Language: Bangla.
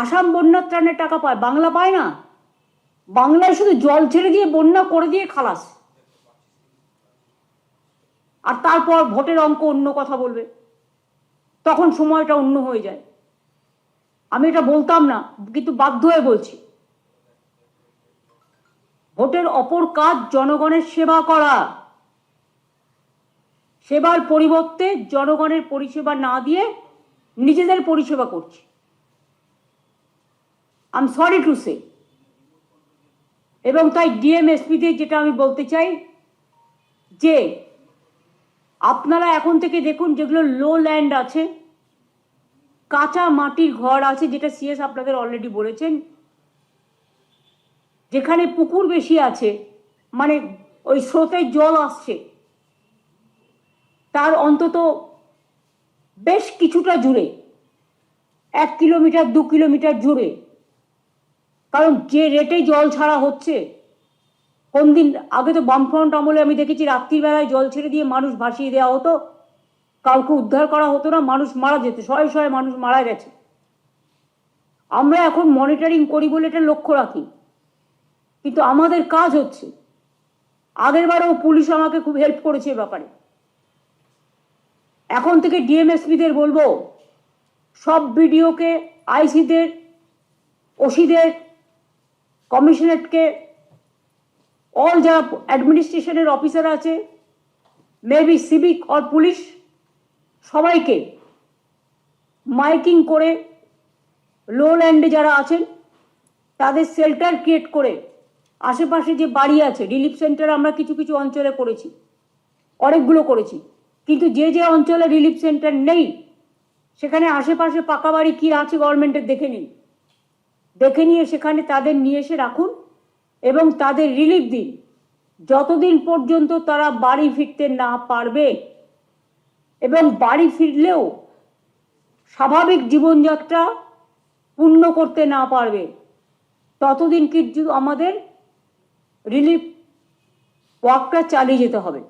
আসাম বন্যার ত্রাণের টাকা পায়, বাংলা পায় না। বাংলায় শুধু জল ছেড়ে দিয়ে বন্যা করে দিয়ে খালাস, আর তারপর ভোটের অঙ্ক অন্য কথা বলবে, তখন সময়টা অন্য হয়ে যায়। আমি এটা বলতাম না, কিন্তু বাধ্য হয়ে বলছি। ভোটের অপর কাজ জনগণের সেবা করা। সেবার পরিবর্তে জনগণের পরিষেবা না দিয়ে নিজেদের পরিষেবা করছি। I am sorry to say. এবং তাই ডিএমএসপিদের যেটা আমি বলতে চাই যে আপনারা এখন থেকে দেখুন, যেগুলো লো ল্যান্ড আছে, কাঁচা মাটির ঘর আছে, যেটা সিএস আপনাদের অলরেডি বলেছেন, যেখানে পুকুর বেশি আছে, মানে ওই স্রোতের জল আসছে, তার অন্তত বেশ কিছুটা জুড়ে, 1 কিলোমিটার 2 কিলোমিটার জুড়ে, কারণ যে রেটে জল ছাড়া হচ্ছে, কোন দিন আগে তো বামফ্রন্ট আমলে আমি দেখেছি রাত্রিবেলায় জল ছেড়ে দিয়ে মানুষ ভাসিয়ে দেওয়া হতো, কাউকে উদ্ধার করা হতো না, মানুষ মারা যেত, শয়ে শয়ে মানুষ মারা গেছে। আমরা এখন মনিটরিং করি বলে এটা লক্ষ্য রাখি, কিন্তু আমাদের কাজ হচ্ছে। আগের বারেও পুলিশ আমাকে খুব হেল্প করেছে ব্যাপারে। এখন থেকে ডিএমএসপিদের বলবো, সব বিডিওকে, আইসিদের, ওসিদের, কমিশনারেটকে, অল যারা অ্যাডমিনিস্ট্রেশনের অফিসার আছে, মেবি সিভিক অর পুলিশ, সবাইকে মাইকিং করে লো ল্যান্ডে যারা আছেন তাদের শেল্টার ক্রিয়েট করে, আশেপাশে যে বাড়ি আছে, রিলিফ সেন্টার আমরা কিছু কিছু অঞ্চলে করেছি, অনেকগুলো করেছি, কিন্তু যে যে অঞ্চলে রিলিফ সেন্টার নেই সেখানে আশেপাশে পাকা বাড়ি কি আছে গভর্নমেন্টের দেখে নিন, দেখে নিয়ে সেখানে তাদের নিয়ে এসে রাখুন এবং তাদের রিলিফ দিন, যতদিন পর্যন্ত তারা বাড়ি ফিরতে না পারবে, এবং বাড়ি ফিরলেও স্বাভাবিক জীবনযাত্রা পূর্ণ করতে না পারবে, ততদিন কিন্তু আমাদের রিলিফ ওয়ার্কটা চালিয়ে যেতে হবে।